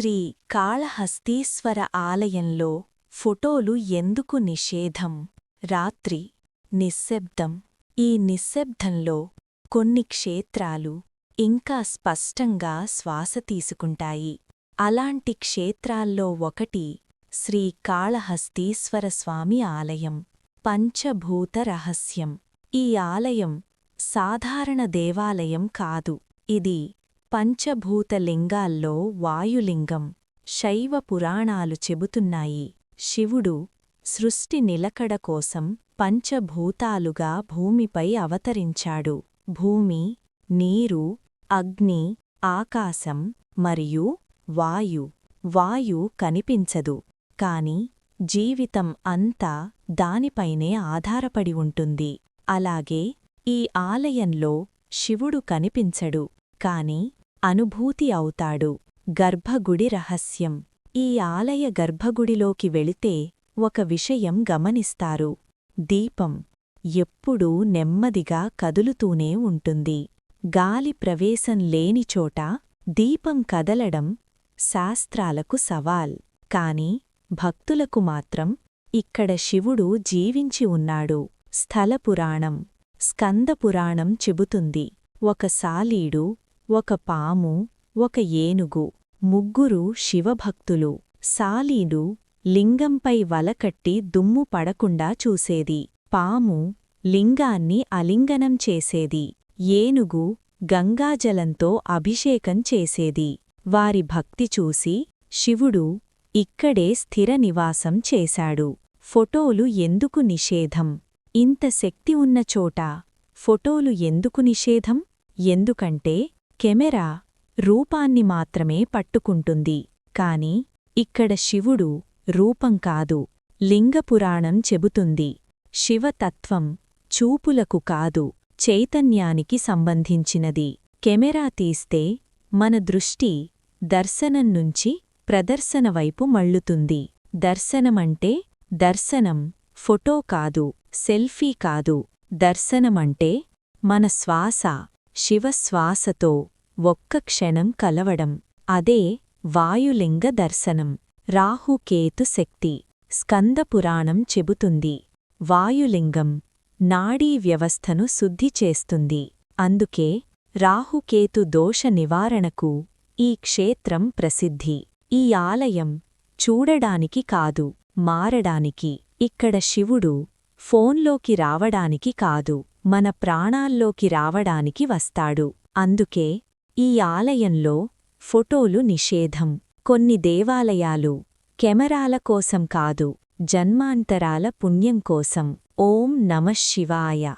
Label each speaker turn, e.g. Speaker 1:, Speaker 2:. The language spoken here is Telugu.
Speaker 1: శ్రీ కాళహస్తీశ్వర ఆలయంలో ఫోటోలు ఎందుకు నిషేధం? రాత్రి నిశ్శబ్దం. ఈ నిశ్శబ్దంలో కొన్ని క్షేత్రాలు ఇంకా స్పష్టంగా శ్వాస తీసుకుంటాయి. అలాంటి క్షేత్రాల్లో ఒకటి శ్రీ కాళహస్తీశ్వరస్వామి ఆలయం. పంచభూత రహస్యం. ఈ ఆలయం సాధారణ దేవాలయం కాదు. ఇది పంచభూత లింగాల్లో వాయులింగం. శైవ పురాణాలు చెబుతున్నాయి, శివుడు సృష్టి నిలకడ కోసం పంచభూతాలుగా భూమిపై అవతరించాడు. భూమి, నీరు, అగ్ని, ఆకాశం మరియు వాయు. వాయు కనిపించదు, కాని జీవితం అంతా దానిపైనే ఆధారపడి ఉంటుంది. అలాగే ఈ ఆలయంలో శివుడు కనిపించడు, కాని అనుభూతి అవుతాడు. గర్భగుడి రహస్యం. ఈ ఆలయ గర్భగుడిలోకి వెళితే ఒక విషయం గమనిస్తారు. దీపం ఎప్పుడూ నెమ్మదిగా కదులుతూనే ఉంటుంది. గాలి ప్రవేశం లేనిచోట దీపం కదలడం శాస్త్రాలకు సవాల్. కాని భక్తులకు మాత్రం ఇక్కడ శివుడు జీవించి ఉన్నాడు. స్థలపురాణం. స్కందపురాణం చెబుతుంది, ఒక సాలీడు, ఒక పాము, ఒక ఏనుగు, ముగ్గురు శివభక్తులు. సాలీడు లింగంపై వలకట్టి దుమ్ము పడకుండా చూసేది. పాము లింగాన్ని అలింగనం చేసేది. ఏనుగు గంగాజలంతో అభిషేకం చేసేది. వారి భక్తి చూసి శివుడు ఇక్కడే స్థిర నివాసం చేశాడు. ఫోటోలు ఎందుకు నిషేధం? ఇంత శక్తి ఉన్న చోట ఫోటోలు ఎందుకు నిషేధం? ఎందుకంటే కెమెరా రూపాన్ని మాత్రమే పట్టుకుంటుంది, కాని ఇక్కడ శివుడు రూపం కాదు. లింగపురాణం చెబుతుంది, శివతత్వం చూపులకు కాదు, చైతన్యానికి సంబంధించినది. కెమెరా తీస్తే మన దృష్టి దర్శనం నుంచి ప్రదర్శన వైపు మళ్ళుతుంది. దర్శనమంటే దర్శనం ఫోటో కాదు, సెల్ఫీ కాదు. దర్శనమంటే మన శ్వాస శివశ్వాసతో ఒక్క క్షణం కలవడం. అదే వాయులింగ దర్శనం. రాహుకేతు శక్తి. స్కందపురాణం చెబుతుంది, వాయులింగం నాడీ వ్యవస్థను శుద్ధి చేస్తుంది. అందుకే రాహుకేతు దోష నివారణకు ఈ క్షేత్రం ప్రసిద్ధి. ఈ ఆలయం చూడడానికి కాదు, మారడానికి. ఇక్కడ శివుడు ఫోన్లోకి రావడానికి కాదు, మన ప్రాణాల్లోకి రావడానికి వస్తాడు. అందుకే ఈ ఆలయంలో ఫోటోలు నిషేధం. కొన్ని దేవాలయాలు కెమెరాల కోసం కాదు, జన్మాంతరాల పుణ్యం కోసం. ఓం నమః శివాయ.